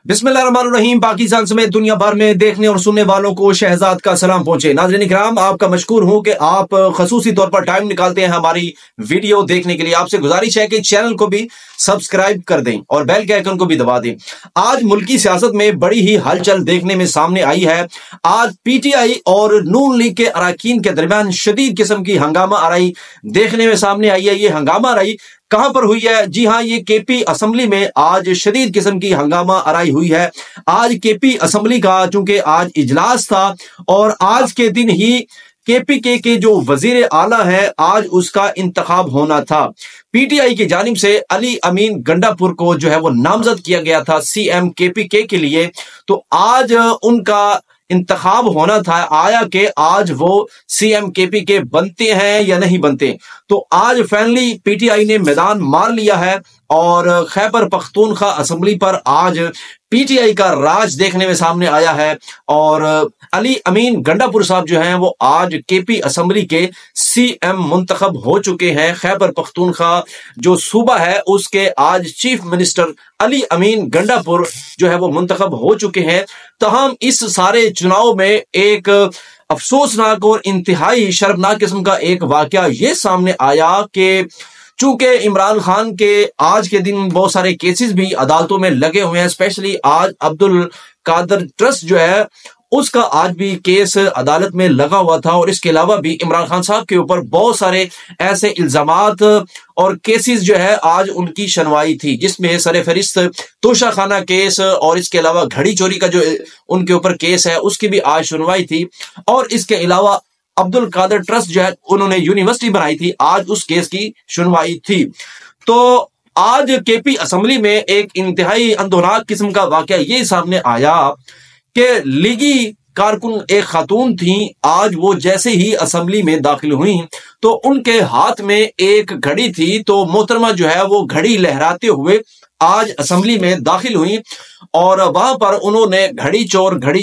बिस्मिल्लाहिर्रहमानिर्रहीम। पाकिस्तान समेत दुनिया भर में देखने और सुनने वालों को शहजाद का सलाम पहुंचे। नाज़रीन इकराम, आपका मशकूर हूं कि आप खसूसी तौर पर टाइम निकालते हैं हमारी वीडियो देखने के लिए। आपसे गुजारिश है कि चैनल को भी सब्सक्राइब कर दें और बेल के आइकन को भी दबा दें। आज मुल्की सियासत में बड़ी ही हलचल देखने में सामने आई है। आज पीटीआई और नून लीग के अरकान के दरमियान शदीद किस्म की हंगामा आराई देखने में सामने आई है। ये हंगामा आराई कहां पर हुई है? जी हां, ये केपी असेंबली में आज शदीद किस्म की हंगामा आराई हुई है। आज केपी असेंबली का चूंकि आज इजलास था और आज के दिन ही केपीके के जो वजीर आला है आज उसका इंतखाब होना था। पीटीआई की जानिब से अली अमीन गंडापुर को जो है वो नामजद किया गया था सीएम केपीके के लिए। तो आज उनका इंतखाब होना था। आया कि आज वो सीएम केपीके बनते हैं या नहीं बनते। तो आज फाइनली पीटीआई ने मैदान मार लिया है और खैबर पख्तूनख्वा असेंबली पर आज पीटीआई का राज देखने में सामने आया है। और अली अमीन गंडापुर साहब जो हैं वो आज केपी असेंबली के सीएम मुंतखब हो चुके हैं। खैबर पख्तूनख्वा जो सूबा है उसके आज चीफ मिनिस्टर अली अमीन गंडापुर जो है वो मुंतखब हो चुके हैं। तहम इस सारे चुनाव में एक अफसोसनाक और इंतहाई शर्मनाक किस्म का एक वाकया ये सामने आया कि चूंकि इमरान खान के आज के दिन बहुत सारे केसेस भी अदालतों में लगे हुए हैं। स्पेशली आज अब्दुल कादर ट्रस्ट जो है उसका आज भी केस अदालत में लगा हुआ था। और इसके अलावा भी इमरान खान साहब के ऊपर बहुत सारे ऐसे इल्जामात और केसेस जो है आज उनकी सुनवाई थी, जिसमें सरफहरिस्त तोशाखाना केस और इसके अलावा घड़ी चोरी का जो उनके ऊपर केस है उसकी भी आज सुनवाई थी। और इसके अलावा अब्दुल कादर ट्रस्ट जो है उन्होंने यूनिवर्सिटी बनाई थी, आज उस केस की सुनवाई थी। तो आज केपी असेंबली में एक इंतहाई अंदोनाक किस्म का वाकया ये सामने आया कि लीगी कारकुन एक खातून थी। आज वो जैसे ही असेंबली में दाखिल हुई तो उनके हाथ में एक घड़ी थी। तो मोहतरमा जो है वो घड़ी लहराते हुए आज असेंबली में दाखिल हुई और वहां पर उन्होंने घड़ी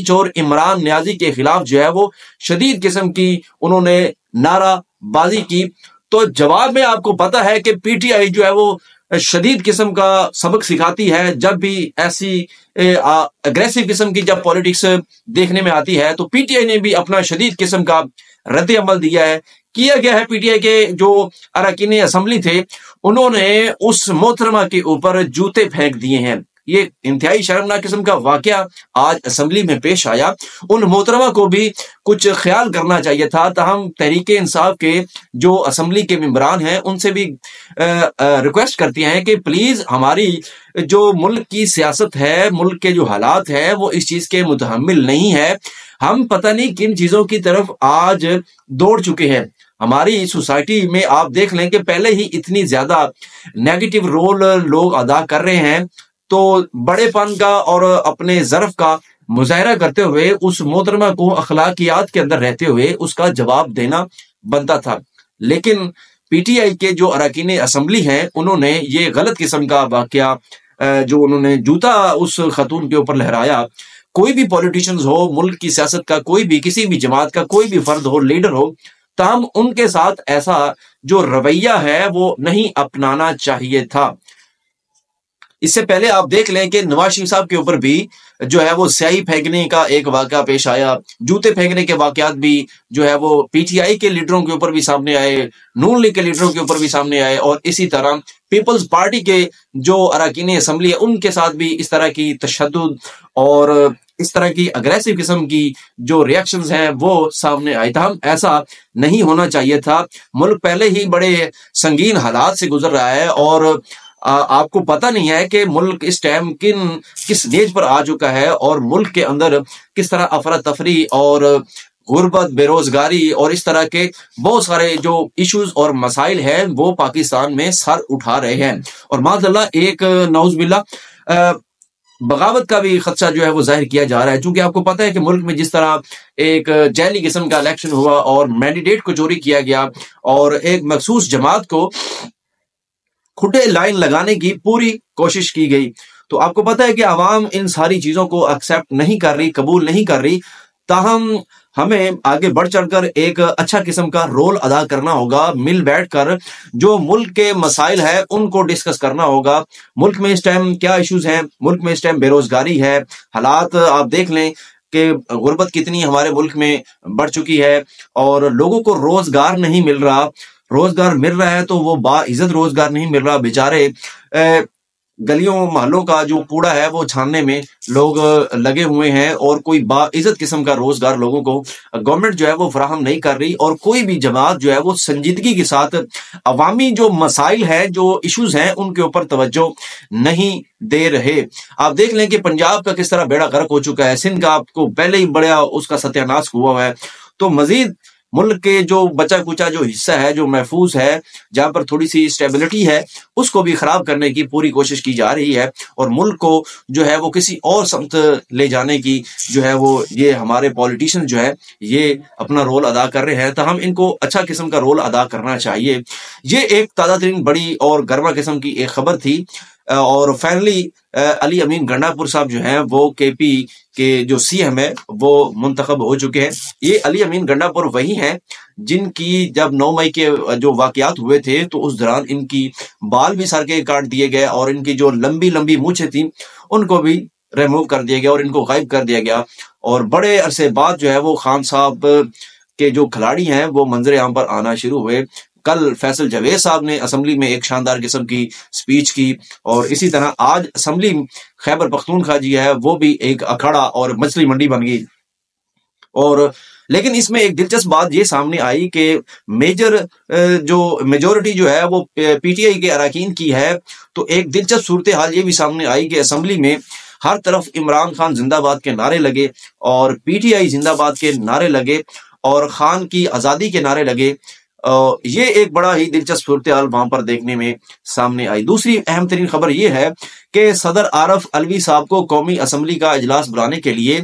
चोर इमरान नियाजी के खिलाफ जो है वो शदीद किस्म की उन्होंने नाराबाजी की। तो जवाब में आपको पता है कि पीटीआई जो है वो शदीद किस्म का सबक सिखाती है। जब भी ऐसी अग्रेसिव किस्म की जब पॉलिटिक्स देखने में आती है तो पीटीआई ने भी अपना शदीद किस्म का रद्द अमल दिया है। किया गया है, पीटीआई के जो अरकान असेंबली थे उन्होंने उस मोहतरमा के ऊपर जूते फेंक दिए हैं। ये इंतहाई शर्मनाक किस्म का वाकया आज असेंबली में पेश आया। उन मोहतरमा को भी कुछ ख्याल करना चाहिए था। तहम तहरीके इंसाफ के जो असेंबली के मेंबरान हैं उनसे भी रिक्वेस्ट करती हैं कि प्लीज हमारी जो मुल्क की सियासत है, मुल्क के जो हालात है वो इस चीज के मुतहम्मिल नहीं है। हम पता नहीं किन चीजों की तरफ आज दौड़ चुके हैं। हमारी सोसाइटी में आप देख लें कि पहले ही इतनी ज्यादा नेगेटिव रोल लोग अदा कर रहे हैं। तो बड़ेपन का और अपने ज़र्फ का मुजाहरा करते हुए उस मोहतरमा को अखलाकियात के अंदर रहते हुए उसका जवाब देना बनता था। लेकिन पीटीआई के जो अरकान असेंबली हैं उन्होंने ये गलत किस्म का वाकया जो उन्होंने जूता उस खातून के ऊपर लहराया। कोई भी पॉलिटिशियंस हो, मुल्क की सियासत का कोई भी, किसी भी जमात का कोई भी फर्द हो, लीडर हो, तमाम उनके साथ ऐसा जो रवैया है वो नहीं अपनाना चाहिए था। इससे पहले आप देख लें कि नवाज शरीफ साहब के ऊपर भी जो है वो स्याही फेंकने का एक वाकया पेश आया। जूते फेंकने के वाकयात भी जो है वो पीटीआई के लीडरों के ऊपर भी सामने आए, नून लीग के लीडरों के ऊपर भी सामने आए और इसी तरह पीपल्स पार्टी के जो अरकान असेंबली है उनके साथ भी इस तरह की तशद्दुद और इस तरह की अग्रेसिव किस्म की जो रिएक्शंस हैं वो सामने आए था। ऐसा नहीं होना चाहिए था। मुल्क पहले ही बड़े संगीन हालात से गुजर रहा है और आपको पता नहीं है कि मुल्क इस टाइम किस स्टेज पर आ चुका है और मुल्क के अंदर किस तरह अफरा तफरी और गुर्बत, बेरोजगारी और इस तरह के बहुत सारे जो इश्यूज और मसाइल हैं वो पाकिस्तान में सर उठा रहे हैं। और माज़अल्लाह एक नौज़बिल्ला बगावत का भी खदशा जो है वो जाहिर किया जा रहा है। चूंकि आपको पता है कि मुल्क में जिस तरह एक जैली किस्म का इलेक्शन हुआ और मैंडेट को चोरी किया गया और एक मखसूस जमात को खुटे लाइन लगाने की पूरी कोशिश की गई। तो आपको पता है कि आवाम इन सारी चीजों को एक्सेप्ट नहीं कर रही, कबूल नहीं कर रही। ताहम हमें आगे बढ़ चढ़कर एक अच्छा किस्म का रोल अदा करना होगा, मिल बैठकर जो मुल्क के मसाइल है उनको डिस्कस करना होगा। मुल्क में इस टाइम क्या इश्यूज हैं, मुल्क में इस टाइम बेरोजगारी है, हालात आप देख लें कि गुर्बत कितनी हमारे मुल्क में बढ़ चुकी है और लोगों को रोजगार नहीं मिल रहा। रोजगार मिल रहा है तो वो बाइज्जत रोजगार नहीं मिल रहा। बेचारे गलियों मोहल्लों का जो कूड़ा है वो छानने में लोग लगे हुए हैं और कोई बाइज्जत किस्म का रोजगार लोगों को गवर्नमेंट जो है वो फराहम नहीं कर रही और कोई भी जमात जो है वो संजीदगी के साथ अवामी जो मसाइल है, जो इश्यूज हैं, उनके ऊपर तवज्जो नहीं दे रहे। आप देख लें कि पंजाब का किस तरह बेड़ा गर्क हो चुका है, सिंध का आपको पहले ही बड़ा उसका सत्यानाश हुआ है। तो मजीद मुल्क के जो बचा कुचा जो हिस्सा है, जो महफूज है, जहां पर थोड़ी सी स्टेबिलिटी है, उसको भी खराब करने की पूरी कोशिश की जा रही है और मुल्क को जो है वो किसी और समत ले जाने की जो है वो ये हमारे पॉलिटिशियन जो है ये अपना रोल अदा कर रहे हैं। तो हम इनको अच्छा किस्म का रोल अदा करना चाहिए। ये एक ताज़ा तरीन बड़ी और गर्मा किस्म की एक खबर थी और फाइनली अली अमीन गंडापुर साहब जो हैं वो केपी के जो सीएम है वो मुंतखब हो चुके हैं। ये अली अमीन गंडापुर वही हैं जिनकी जब 9 मई के जो वाकयात हुए थे तो उस दौरान इनकी बाल भी सर के काट दिए गए और इनकी जो लंबी लंबी मूछें थी उनको भी रिमूव कर दिया गया और इनको गायब कर दिया गया। और बड़े अरसे बाद जो है वो खान साहब के जो खिलाड़ी हैं वो मंजर आम पर आना शुरू हुए। कल फैसल जावेद साहब ने असेंबली में एक शानदार किस्म की स्पीच की और इसी तरह आज असेंबली खैबर पख्तूनख्वा जी है वो भी एक अखाड़ा और मछली मंडी बन गई। और लेकिन इसमें एक दिलचस्प बात ये सामने आई कि जो मेजोरिटी जो है वो पीटीआई के अरकान की है। तो एक दिलचस्प सूरत हाल ये भी सामने आई कि असेंबली में हर तरफ इमरान खान जिंदाबाद के नारे लगे और पीटीआई जिंदाबाद के नारे लगे और खान की आजादी के नारे लगे। ये एक बड़ा ही दिलचस्प सूरत हाल वहां पर देखने में सामने आई। दूसरी अहम तरीन खबर यह है कि सदर आरफ अलवी साहब को कौमी असम्बली का इजलास बुलाने के लिए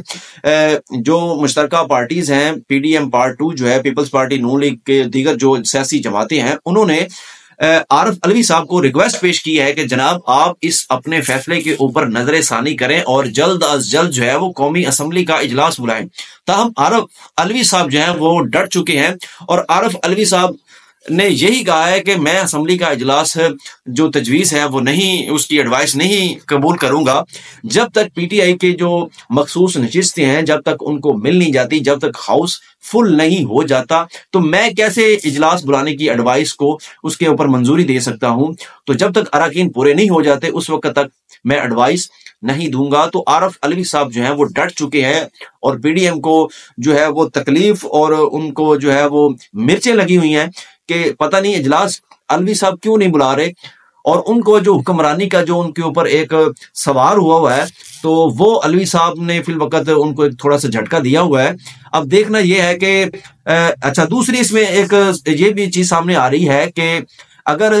जो मुश्तरका पार्टीज हैं, पीडीएम पार्ट 2 जो है, पीपल्स पार्टी, नून लीग के दीगर जो सियासी जमातें हैं, उन्होंने आरफ अलवी साहब को रिक्वेस्ट पेश की है कि जनाब आप इस अपने फैसले के ऊपर नजर सानी करें और जल्द अज जल्द जो है वो कौमी असम्बली का इजलास बुलाएं। ताहम आरफ अलवी साहब जो हैं वो डट चुके हैं और आरफ अलवी साहब ने यही कहा है कि मैं असम्बली का इजलास जो तजवीज़ है वो नहीं, उसकी एडवाइस नहीं कबूल करूंगा जब तक पीटीआई के जो मखसूस नशिस्तें हैं जब तक उनको मिल नहीं जाती, जब तक हाउस फुल नहीं हो जाता, तो मैं कैसे इजलास बुलाने की एडवाइस को उसके ऊपर मंजूरी दे सकता हूं। तो जब तक अरकान पूरे नहीं हो जाते उस वक्त तक मैं एडवाइस नहीं दूंगा। तो आरफ अलवी साहब जो हैं वो डट चुके हैं और पीडीएम को जो है वो तकलीफ और उनको जो है वो मिर्चें लगी हुई हैं कि पता नहीं इजलास अलवी साहब क्यों नहीं बुला रहे और उनको जो हुक्मरानी का जो उनके ऊपर एक सवार हुआ है तो वो अलवी साहब ने फिल वक्त उनको एक थोड़ा सा झटका दिया हुआ है। अब देखना यह है कि अच्छा, दूसरी इसमें एक ये भी चीज सामने आ रही है कि अगर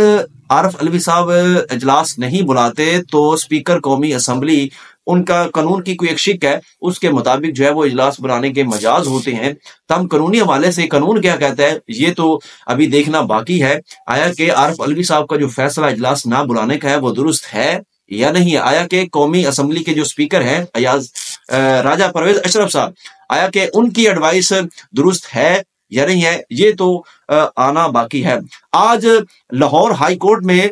आरफ अलवी साहब इजलास नहीं बुलाते तो स्पीकर कौमी असम्बली उनका कानून की कोई एक शिक है उसके मुताबिक जो है वो इजलास बुलाने के मजाज होते हैं। तम कानूनी हवाले से कानून क्या कहता है ये तो अभी देखना बाकी है। आया कि आरफ अलवी साहब का जो फैसला इजलास ना बुलाने का है वो दुरुस्त है या नहीं है। आया कि कौमी असम्बली के जो स्पीकर हैं अयाज राजा परवेज अशरफ साहब, आया कि उनकी एडवाइस दुरुस्त है या नहीं है, ये तो आना बाकी है। आज लाहौर हाई कोर्ट में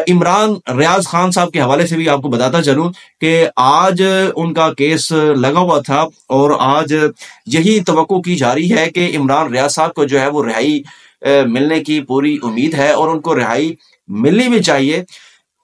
इमरान रियाज खान साहब के हवाले से भी आपको बताता चलूं कि आज उनका केस लगा हुआ था और आज यही तवक्को की जा रही है कि इमरान रियाज साहब को जो है वो रिहाई मिलने की पूरी उम्मीद है और उनको रिहाई मिलनी भी चाहिए।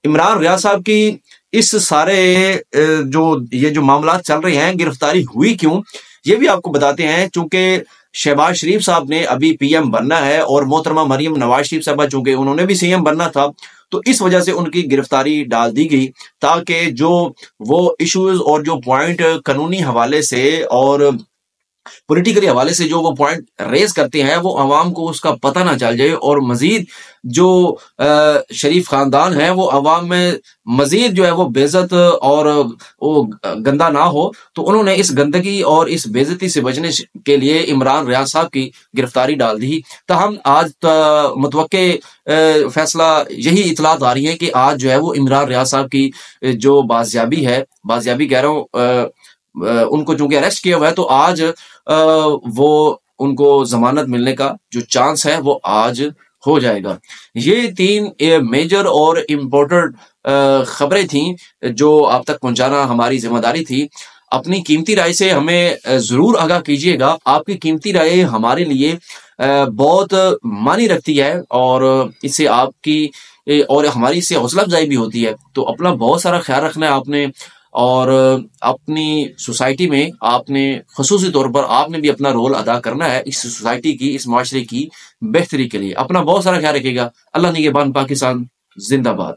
इमरान रियाज साहब की इस सारे जो मामला चल रहे हैं, गिरफ्तारी हुई क्यों, ये भी आपको बताते हैं। चूंकि शहबाज शरीफ साहब ने अभी पीएम बनना है और मोहतरमा मरियम नवाज शरीफ साहब चूंकि उन्होंने भी सीएम बनना था तो इस वजह से उनकी गिरफ्तारी डाल दी गई ताकि जो वो इश्यूज और जो पॉइंट कानूनी हवाले से और पॉलिटिकली हवाले से जो वो पॉइंट रेज करते हैं वो अवाम को उसका पता ना चल जाए और मजीद जो शरीफ खानदान है वो अवाम में मजीद जो है वो बेइज्जत और वो गंदा ना हो। तो उन्होंने इस गंदगी और इस बेइज्जती से बचने के लिए इमरान रियाज साहब की गिरफ्तारी डाल दी। ताहम आज मुतवक्के फैसला यही इतलात आ रही है कि आज जो है वो इमरान रियाज साहब की जो बाजियाबी है, बाजियाबी कह रहा हूँ, उनको चूंकि अरेस्ट किया हुआ है, तो आज वो उनको जमानत मिलने का जो चांस है वो आज हो जाएगा। ये 3 मेजर और इम्पोर्टेंट खबरें थी जो आप तक पहुंचाना हमारी जिम्मेदारी थी। अपनी कीमती राय से हमें जरूर आगाह कीजिएगा। आपकी कीमती राय हमारे लिए बहुत मानी रखती है और इससे आपकी और हमारी इससे हौसला अफजाई भी होती है। तो अपना बहुत सारा ख्याल रखना है आपने, और अपनी सोसाइटी में आपने खसूसी तौर पर आपने भी अपना रोल अदा करना है इस सोसाइटी की, इस माशरे की बेहतरी के लिए। अपना बहुत सारा ख्याल रखिएगा। अल्लाह निगहबान। पाकिस्तान जिंदाबाद।